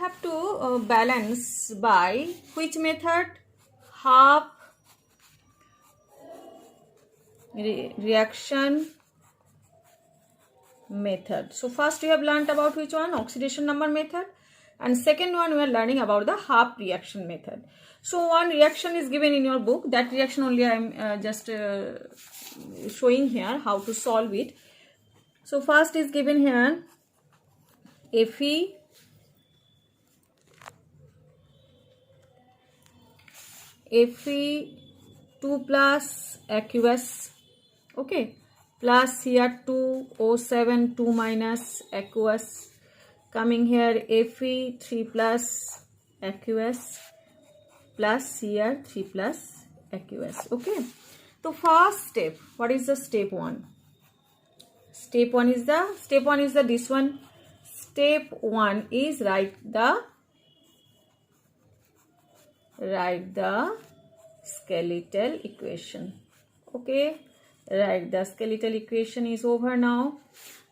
have to balance by which method? Half reaction method. So first we have learnt about which one? Oxidation number method. And second one we are learning about the half reaction method. So one reaction is given in your book. That reaction only I am just showing here how to solve it. So first is given here Fe Fe2 plus aqueous, okay, plus here 2O7 2 minus aqueous, coming here Fe3 plus aqueous plus here 3 plus aqueous. Okay, so first step, what is the step 1? Step 1 is the this one. Step 1 is write the skeletal equation. Okay, write the skeletal equation is over now.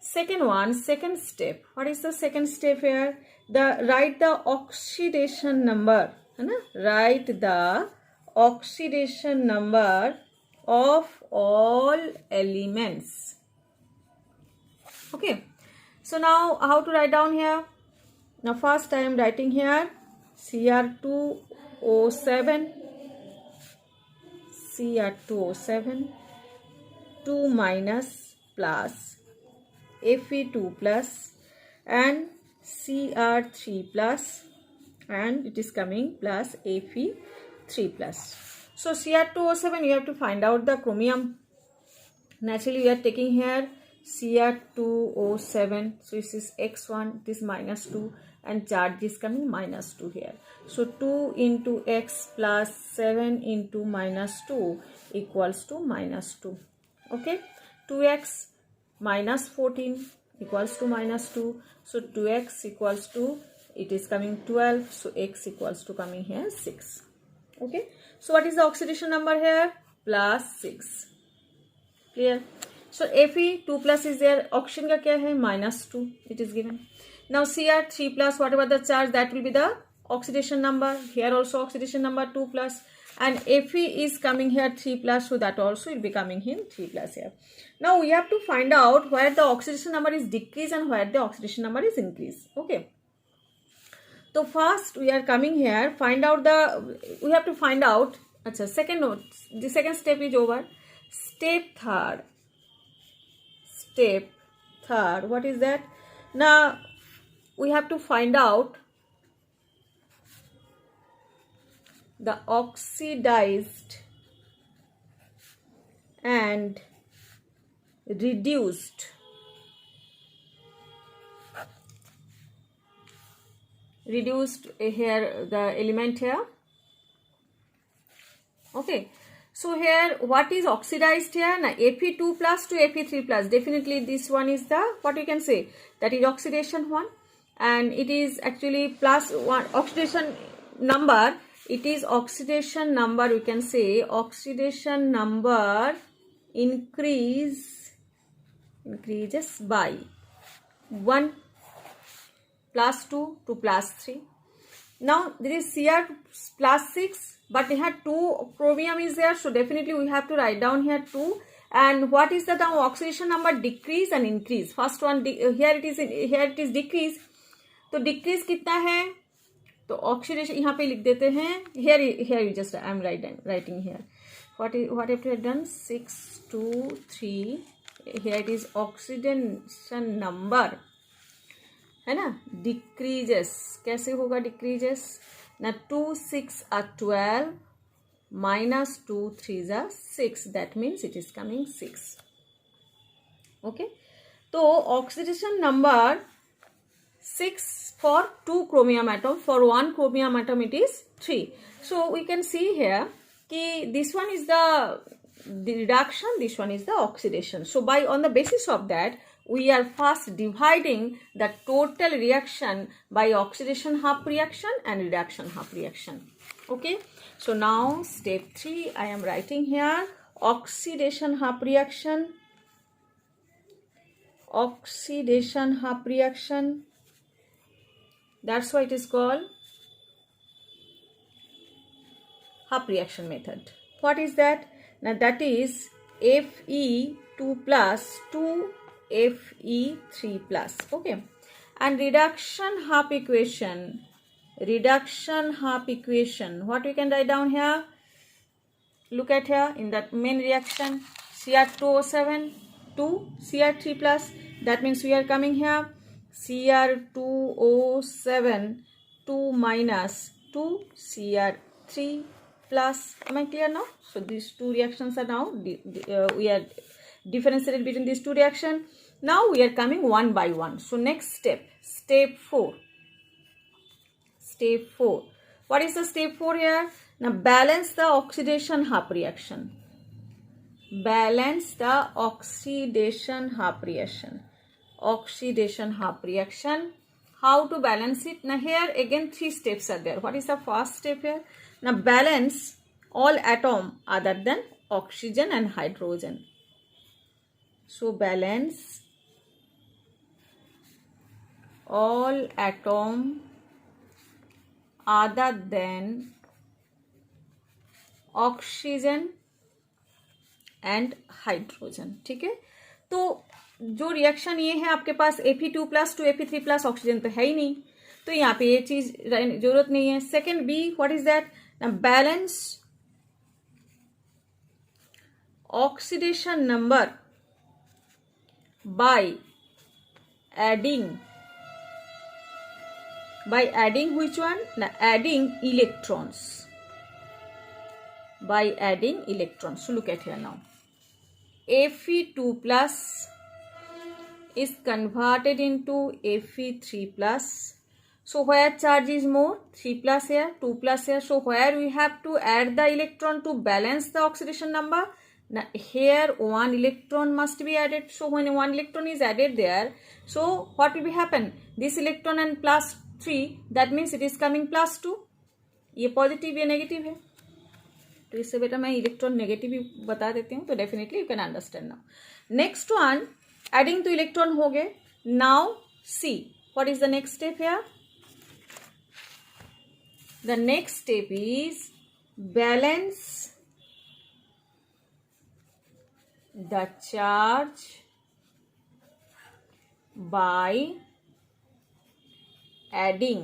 Second step. What is the second step here? Write the oxidation number. Write the oxidation number of all elements. Okay, so now how to write down here? Now first I am writing here Cr2O7 2 minus plus Fe2 plus and Cr3 plus, and it is coming plus Fe3 plus. So Cr2O7 you have to find out the chromium. Naturally we are taking here Cr2O7, so this is x1, this minus 2, and charge is coming minus 2 here. So 2 into x plus 7 into minus 2 equals to minus 2. Okay, 2x minus 14 equals to minus 2. So 2x equals to, it is coming 12, so x equals to coming here 6. Okay, so what is the oxidation number here? Plus 6. Clear? So Fe2 plus is there, oxygen का क्या है? minus 2, it is given. Now Cr3 plus, whatever the charge, that will be the oxidation number. Here also oxidation number 2 plus, and Fe is coming here 3 plus, so that also will be coming in 3 plus here. Now we have to find out where the oxidation number is decreased and where the oxidation number is increased. Okay, so first we are coming here, we have to find out, the second step is over. Step third, what is that? Now we have to find out the oxidized and reduced here the element here. Okay, so here what is oxidized here? Now Fe2 plus to Fe3 plus, definitely this one is the, what we can say, that is oxidation 1, and it is actually plus 1 oxidation number. It is oxidation number, we can say oxidation number increases by 1 plus 2 to plus 3. Now there is Cr plus 6, but we had 2 chromium is there, so definitely we have to write down here 2. And what is the now oxidation number? Decrease and increase. First one here it is decrease. तो decrease कितना है? तो oxidation यहाँ पे लिख देते हैं. Here you just I am writing here. What have you done? 6 2 3. Here it is oxidation number, है ना? Decreases. कैसे होगा decreases? Now 2 6 are 12 minus 2 3 are 6. That means it is coming 6. Okay. So oxidation number 6 for 2 chromium atom. For 1 chromium atom it is 3. So we can see here कि this one is the reduction, this one is the oxidation. So on the basis of that, we are first dividing the total reaction by oxidation half reaction and reduction half reaction. Okay, so now step 3 I am writing here oxidation half reaction That's why it is called Hooke reaction method. What is that? Now that is Fe2 plus 2Fe3 plus. Okay. And reduction Hooke equation. What we can write down here? Look at here in that main reaction. Cr2O7 to Cr3 plus. That means we are coming here. Cr2O7 2 minus 2 Cr3 plus. Am I clear now? So these two reactions are now, we are differentiated between these two reactions. Now we are coming one by one. So next step, step 4. What is the step 4 here? Now balance the oxidation Hooke reaction. Oxidation Hooke reaction. How to balance it? Now here again 3 steps are there. What is the first step here? Now balance all atom other than oxygen and hydrogen. So balance all atom other than oxygen and hydrogen. ठीक है, तो जो reaction ये है आपके पास Fe2 plus 2Fe3 plus oxygen तो है ही नहीं, तो यहाँ पे ये चीज जरूरत नहीं है. Second B, what is that? Balance oxidation number by adding which one? Now adding electrons. By adding electrons. So look at here now. Fe2 plus is converted into Fe3 plus. So where charge is more? 3 plus here, 2 plus here. So where we have to add the electron to balance the oxidation number? Now here 1 electron must be added. So when 1 electron is added there, so what will be happen? This electron and plus 3, that means it is coming plus 2. ये positive या negative है, तो इससे बेटा मैं electron negative भी बता देती हूँ, तो definitely you can understand now. Next one, adding तो इलेक्ट्रॉन हो गए. Now see what is the next step here? The next step is balance the charge by adding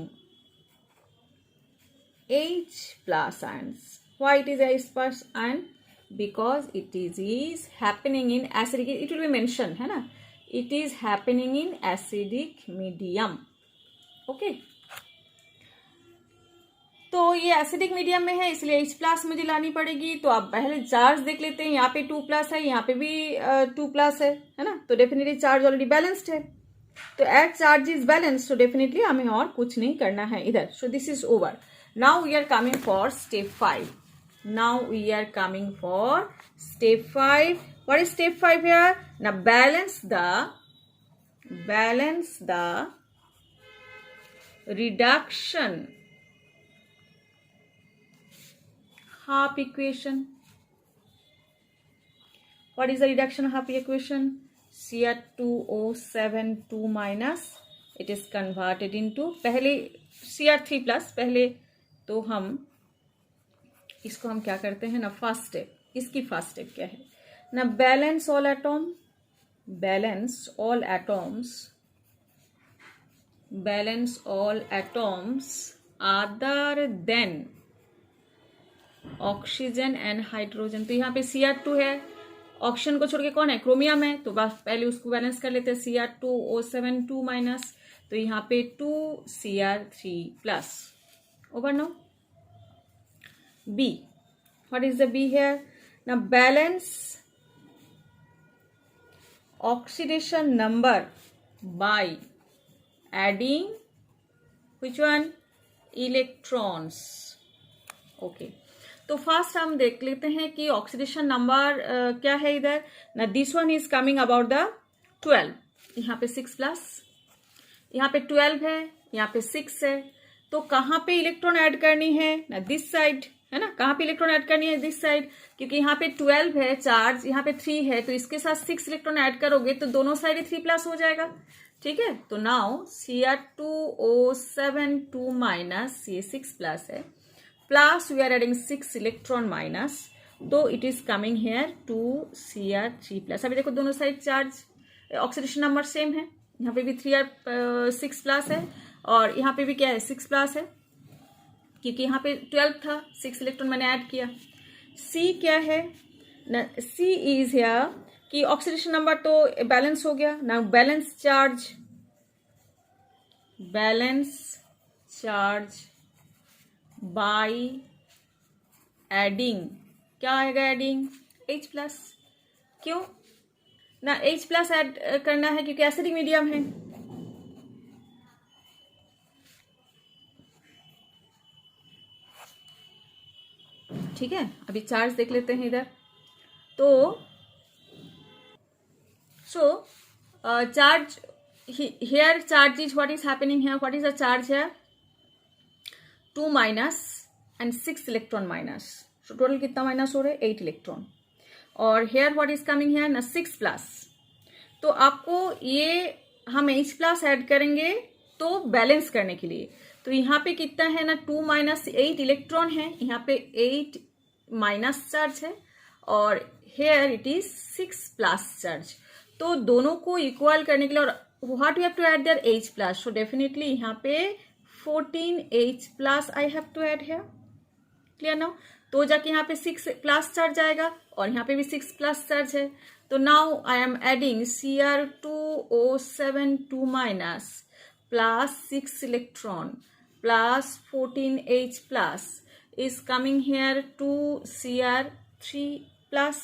H plus ions. Why it is H plus ion? Because it is happening in acidic, it will be mentioned है ना, it is happening in acidic medium. Okay, तो ये acidic medium में है, इसलिए H plus मुझे लानी पड़ेगी. तो आप पहले चार्ज देख लेते हैं. यहाँ पे 2 प्लस है, यहाँ पे भी 2 प्लस है ना, तो डेफिनेटली चार्ज ऑलरेडी बैलेंस्ड है. तो एट चार्ज इज बैलेंस, तो डेफिनेटली हमें और कुछ नहीं करना है इधर. So this is over. Now we are coming for step 5. What is step 5 here? Now balance the reduction Hooke equation. What is the reduction Hooke equation? Cr2O7 2 minus, it is converted into, पहले Cr3 plus, पहले तो हम इसको हम क्या करते हैं ना, फर्स्ट स्टेप. इसकी फर्स्ट स्टेप क्या है ना? Balance all atoms other than oxygen and hydrogen. तो यहाँ पे Cr2 है, ऑक्सीजन को छोड़ के कौन है? क्रोमियम है. तो बस पहले उसको बैलेंस कर लेते हैं. Cr2O7 2 माइनस, तो यहाँ पे 2 Cr3 plus. Over. No B, what is the B here? ना balance oxidation number by adding which one? Electrons. Okay, तो फर्स्ट हम देख लेते हैं कि ऑक्सीडेशन नंबर क्या है इधर ना. This one is coming about the 12. यहाँ पे 6 प्लस, यहाँ पे 12 है, यहाँ पे 6 है. तो कहाँ पे इलेक्ट्रॉन ऐड करनी है ना? दिस साइड है ना. कहाँ पे इलेक्ट्रॉन ऐड करनी है? दिस साइड, क्योंकि यहाँ पे 12 है चार्ज, यहाँ पे 3 है, तो इसके साथ 6 इलेक्ट्रॉन ऐड करोगे तो दोनों साइड 3 प्लस हो जाएगा. ठीक है। तो नाउ Cr2O7 2 माइनस ये 6 प्लस है, plus we are adding 6 electron minus, तो it is coming here 2Cr3 plus. अभी देखो दोनों side charge oxidation number same है, यहाँ पे भी 6 प्लस है और यहाँ पे भी क्या है 6 प्लस है, क्योंकि यहाँ पे 12 था, 6 इलेक्ट्रॉन मैंने ऐड किया। सी क्या है ना, सी इज हियर कि ऑक्सीडेशन नंबर तो बैलेंस हो गया ना, बैलेंस चार्ज बाय एडिंग, क्या आएगा एडिंग H प्लस, क्यों ना H प्लस ऐड करना है क्योंकि एसिडिक मीडियम है। ठीक है, अभी चार्ज देख लेते हैं इधर। तो charge here charge is what is happening here, what is the charge here, 2 minus and 6 electron minus, so total कितना माइनस हो रहे 8 इलेक्ट्रॉन, और here what is coming here ना 6 प्लस। तो आपको ये हम H प्लस ऐड करेंगे तो बैलेंस करने के लिए, तो यहाँ पे कितना है ना 2 माइनस 8 इलेक्ट्रॉन है, यहाँ पे 8 माइनस चार्ज है और here it is 6 plus charge. तो दोनों को इक्वल करने के लिए, और what we have to add there H plus, so definitely यहाँ पे 14H plus I have to add here, clear now। तो जाके यहाँ पे 6 प्लस चार्ज आएगा और यहाँ पे भी 6 प्लस चार्ज है, तो now I am adding Cr2O7 2 minus plus 6 electron plus 14H plus is coming here to Cr3 plus,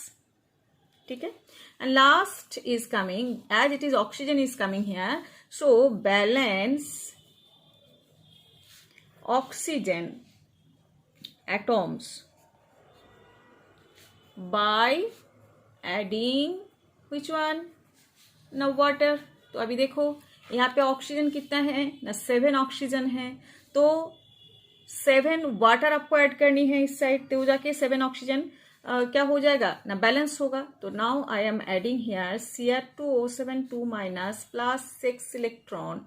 ठीक है। And last is coming, as it is oxygen is coming here, so balance oxygen atoms by adding which one ना water। तो अभी देखो यहाँ पे oxygen कितना है ना 7 ऑक्सीजन है, तो 7 वाटर आपको ऐड करनी है इस साइड, तो जाके 7 ऑक्सीजन क्या हो जाएगा ना बैलेंस होगा। तो now I am adding here Cr2O7 2 minus plus 6 electron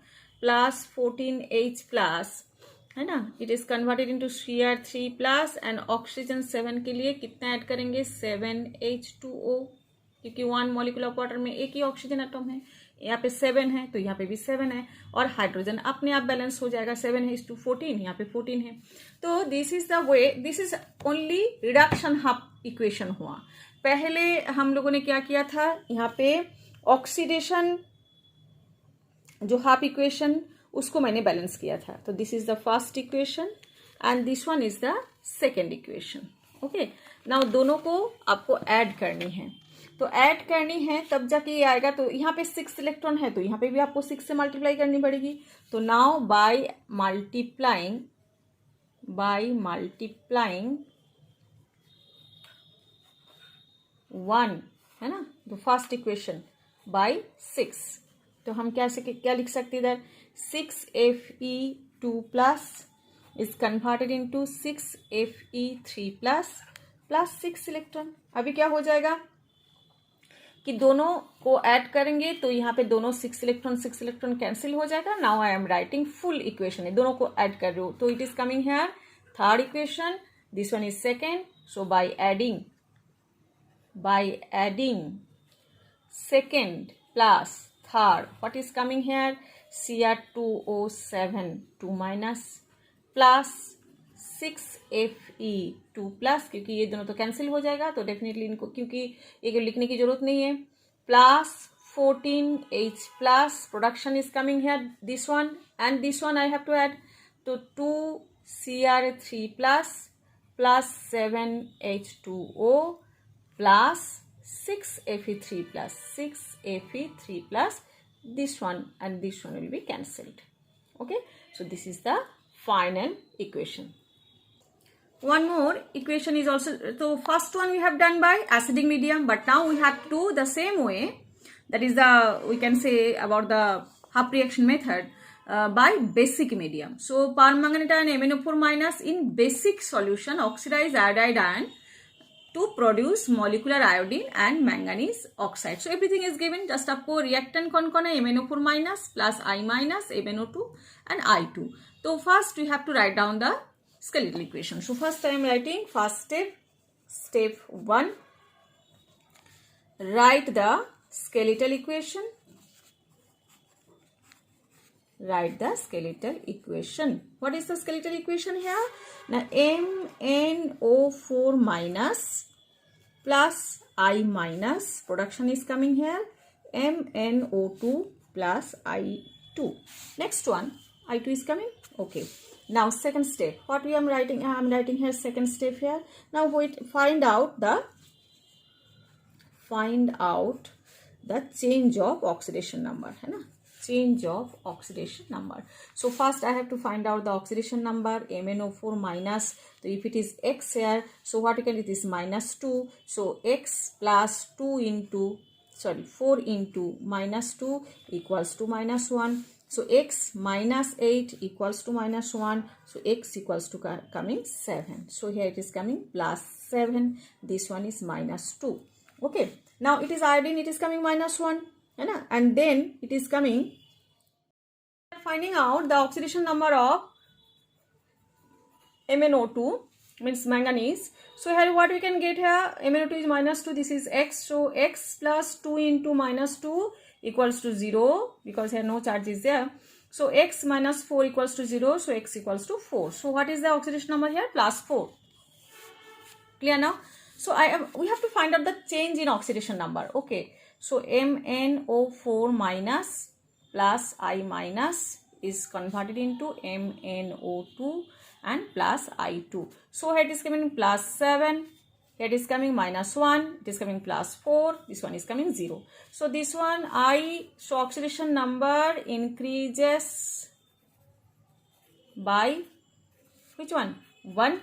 plus 14H plus, है ना, it is converted into Cr3 plus, and oxygen 7 के लिए कितना ऐड करेंगे 7H2O, क्योंकि 1 मॉलिक्यूल ऑफ वाटर में एक ही ऑक्सीजन एटम है, यहाँ पे 7 है तो यहाँ पे भी 7 है, और हाइड्रोजन अपने आप बैलेंस हो जाएगा, 7:14, यहाँ पे 14 है। तो this is the way, this is only reduction half equation हुआ। पहले हम लोगों ने क्या किया था, यहाँ पे ऑक्सीडेशन जो हाफ इक्वेशन उसको मैंने बैलेंस किया था, तो this is the first equation and this one is the second equation. Okay, now दोनों को आपको ऐड करनी है, तो ऐड करनी है तब जाके ये आएगा। तो यहाँ पे 6 इलेक्ट्रॉन है तो यहाँ पे भी आपको 6 से मल्टीप्लाई करनी पड़ेगी। तो नाउ बाय मल्टीप्लाइंग 1, है ना, तो फर्स्ट इक्वेशन बाय 6, तो हम क्या लिख सकते हैं इधर 6Fe2 plus is converted into 6Fe3 plus 6 electron. अभी क्या हो जाएगा कि दोनों को ऐड करेंगे तो यहाँ पे दोनों 6 इलेक्ट्रॉन कैंसिल हो जाएगा। Now I am writing full equation, है दोनों को ऐड कर रहे हो, तो it is coming here third equation, this one is second. So by adding second plus third, what is coming here Cr2O7 2 minus plus 6Fe2 plus, क्योंकि ये दोनों तो कैंसिल हो जाएगा तो डेफिनेटली इनको क्योंकि ये लिखने की जरूरत नहीं है, plus 14H plus, production is coming here this one and this one I have to add, तो 2Cr3 plus 7H2O plus 6Fe3 plus this one and this one will be cancelled. Okay, so this is the final equation. One more equation is also, so first one we have done by acidic medium, but now we have to do the same way, that is the, we can say about the half reaction method by basic medium. So permanganate ion MnO4 minus in basic solution, oxidized iodide ion to produce molecular iodine and manganese oxide. So everything is given. Just आपको reactant कौन कौन है, MnO4 minus plus I minus MnO2 and I2. So first we have to write down the skeletal equation. So first I am writing first step 1. Write the skeletal equation. Write the skeletal equation. What is the skeletal equation here? Now MnO4 minus plus I minus, production is coming here, MnO2 plus I2. Next one, I2 is coming. Okay. Now second step. What we am writing? I am writing here second step here. Now wait, find out the change of oxidation number, है ना? Change of oxidation number. So first I have to find out the oxidation number, MnO4 minus. So if it is X here, so what we can do is minus 2. So X plus 4 into minus 2 equals to minus 1. So X minus 8 equals to minus 1. So X equals to coming 7. So here it is coming plus 7. This one is minus 2. Okay. Now it is iodine, it is coming minus 1. And then it is coming, finding out the oxidation number of MnO2, means manganese. So here what we can get here, MnO2 is minus 2, this is X. So X plus 2 into minus 2 equals to 0, because here no charge is there. So X minus 4 equals to 0, so X equals to 4. So what is the oxidation number here? Plus 4. Clear now? So we have to find out the change in oxidation number. Okay. So MnO4 minus plus I minus is converted into MnO2 and plus I2. So here it is coming plus 7, here it is coming minus 1, it is coming plus 4, this one is coming 0. So this one so oxidation number increases by which one? 1.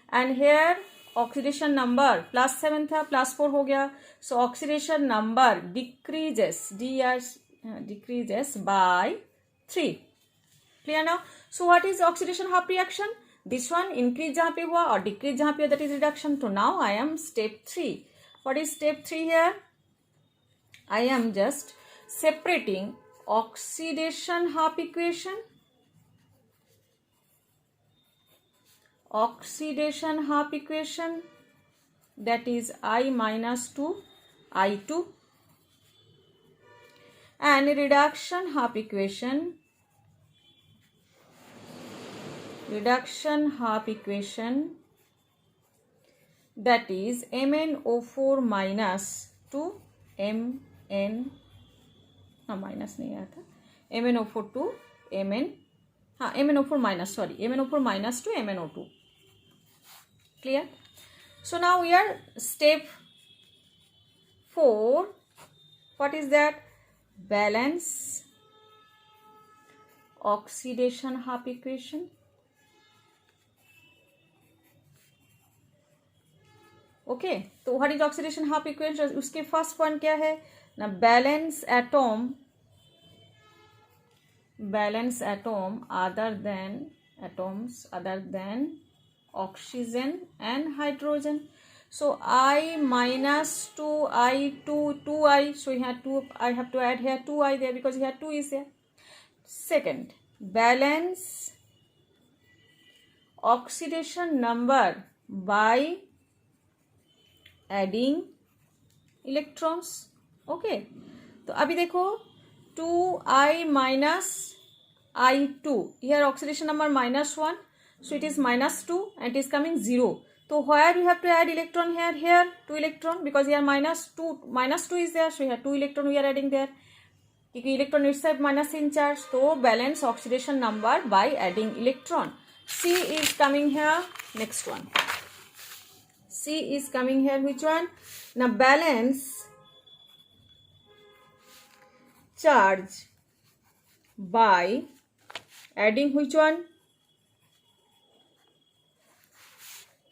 And here oxidation number plus 7 था, plus 4 हो गया. So oxidation number decreases by 3. Clear now? So what is oxidation half reaction? This one increase जहाँ पे हुआ और decrease जहाँ पे, that is reduction. So now I am step 3. What is step 3 here? I am just separating oxidation half equation. Oxidation half equation, that is I minus 2 I2, and reduction half equation, that is MnO4 minus 2 minus नहीं आया था, MnO4 to MnO4 minus to MnO2. Clear? So now we are step 4. What is that? Balance oxidation half equation. Okay. So what is oxidation half equation? उसके first point क्या है? Now balance atom atoms other than oxygen and hydrogen. So I minus 2 I2 2I. So here 2, I have to add here 2I there because here 2 is there. Second, balance oxidation number by adding electrons. Okay. तो अभी देखो 2I minus I2. Here oxidation number minus 1. So it is minus 2 and it is coming 0. So where you have to add electron here? Here 2 electron, because here minus 2 is there. So here 2 electron we are adding there. Electron itself minus in charge. So balance oxidation number by adding electron. C is coming here. Next one. C is coming here. Which one? Now balance charge by adding which one?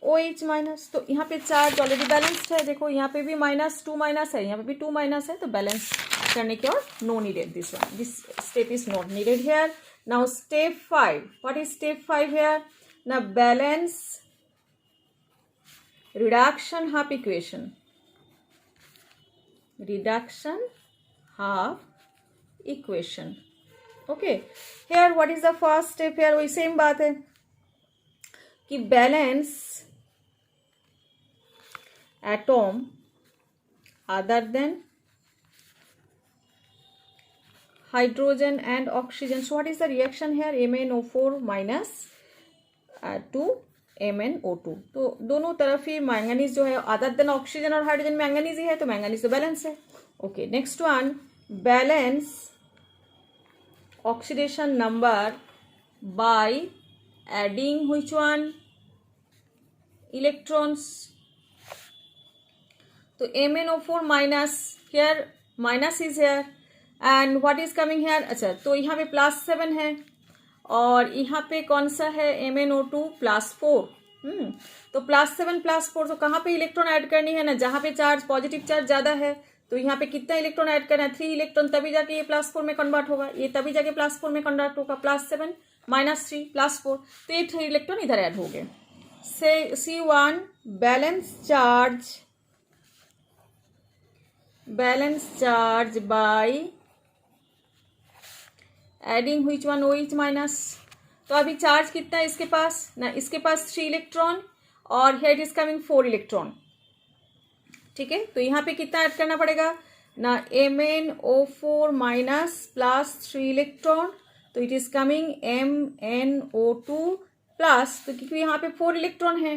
OH minus. तो यहाँ पे charge already balanced है. देखो यहाँ पे भी minus 2 minus है, यहाँ पे भी 2 माइनस है, तो बैलेंस करने के और no needed. This one, this step is not needed here. Now step 5. What is step 5 here? Now balance reduction half equation. Reduction half equation. Okay, here what is the first step? here वही same बात है कि balance atom other than hydrogen and oxygen. So what is the reaction here? MnO4 minus 2 MnO2. तो दोनों तरफ ही manganese जो है other than oxygen और हाइड्रोजन मैंगनीज ही है, तो मैंगनीज तो बैलेंस है. Okay, next one, balance oxidation number by adding which one? Electrons. तो MnO4 minus, here minus is here and what is coming here. अच्छा, तो यहाँ पे +7 है और यहाँ पे कौन सा है? MnO2 +4. तो +7 +4, तो कहाँ पे इलेक्ट्रॉन ऐड करनी है ना, जहाँ पे चार्ज पॉजिटिव चार्ज ज्यादा है. तो यहाँ पे कितना इलेक्ट्रॉन ऐड करना है? 3 इलेक्ट्रॉन, तभी जाके ये +4 में कन्वर्ट होगा, ये तभी जाके +4 में कन्वर्ट होगा. +7 -3 +4, तो ये 3 इलेक्ट्रॉन इधर ऐड हो गए. से C1 balance charge by adding which one? OH minus. तो अभी चार्ज कितना है इसके पास ना, इसके पास 3 इलेक्ट्रॉन और हियर इज कमिंग 4 इलेक्ट्रॉन. ठीक है, तो यहाँ पे कितना ऐड करना पड़ेगा ना? MnO4 माइनस +3 इलेक्ट्रॉन, तो it is coming MnO2 plus, तो क्योंकि यहाँ पे 4 इलेक्ट्रॉन है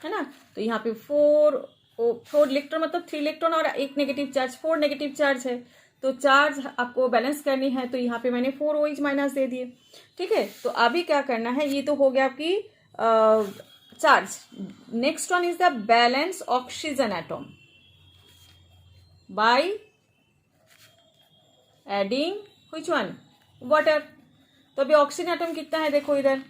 ना, तो यहाँ पे 4 इलेक्ट्रॉन मतलब 3 इलेक्ट्रॉन और एक नेगेटिव चार्ज, 4 नेगेटिव चार्ज है. तो चार्ज आपको बैलेंस करनी है, तो यहाँ पे मैंने 4 OH माइनस दे दिए. ठीक है, तो अभी क्या करना है, ये तो हो गया आपकी charge. Next one is the balance oxygen atom by adding which one? Water. तो अभी ऑक्सीजन एटम कितना है देखो, इधर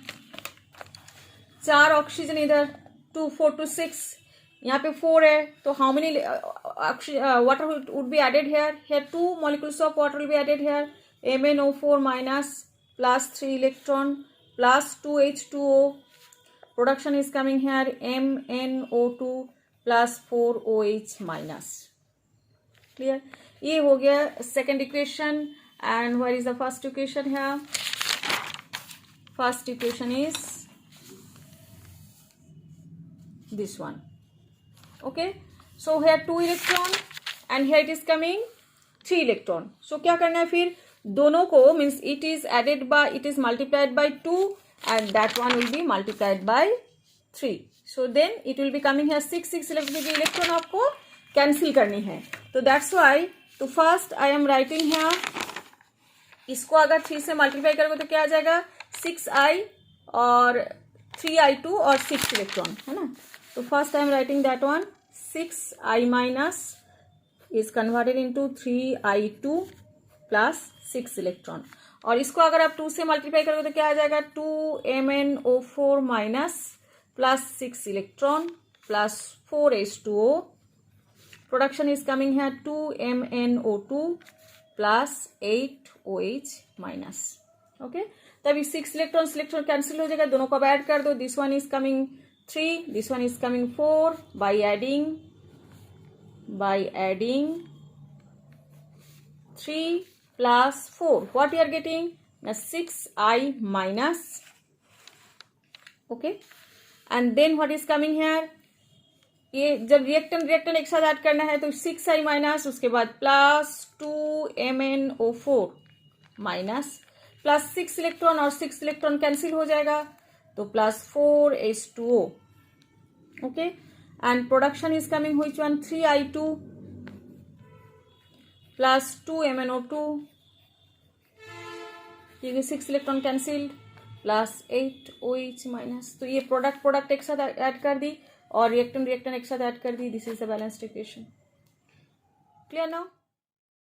4 ऑक्सीजन, इधर 2 4 2 6, यहाँ पे 4 है. तो how many water would be added here? Here 2 molecules of water will be added here. MnO4 minus +3 electron +2 H2O. Production is coming here MnO2 +4 OH minus. Clear? ये हो गया second equation. And what is the first equation here? First equation is this one. Okay, so here 2 electron and here it is coming 3 electron. So क्या करना है फिर? दोनों को means it is multiplied by 2 and that one will be multiplied by 3. So then it will be coming here 6 electron आपको cancel करनी है. तो that's why, तो first I am writing here, इसको अगर 3 से मल्टीप्लाई करोगे तो क्या आ जाएगा? 6i और 3i2 और 6 इलेक्ट्रॉन है ना. तो first I am writing that one. 6i minus is converted into 3i2 plus 6 electron. और इसको अगर आप 2 से मल्टीप्लाई करोगे तो क्या आ जाएगा? 2MnO4 minus plus 6 electron plus 4 H2O. Production is coming है 2MnO2 plus 8 OH minus. Okay, तभी 6 इलेक्ट्रॉन कैंसिल हो जाएगा, दोनों को अब ऐड कर दो. This one is coming 3, this one is coming 4 by adding 3 plus 4. What you are getting? Now 6i minus. Okay, and then what is coming here? ये जब रिएक्टेंट एक साथ ऐड करना है तो 6i माइनस, उसके बाद plus 2MnO4 minus plus 6 electron और 6 इलेक्ट्रॉन कैंसिल हो जाएगा, तो plus 4 H2O. Okay, and production is coming which one? 3i2 plus 2MnO2, क्योंकि 6 electron cancelled, plus 8 OH minus. तो ये प्रोडक्ट एक साथ ऐड कर दी और रिएक्टेंट एक साथ ऐड कर दी. This is the balanced equation. Clear now?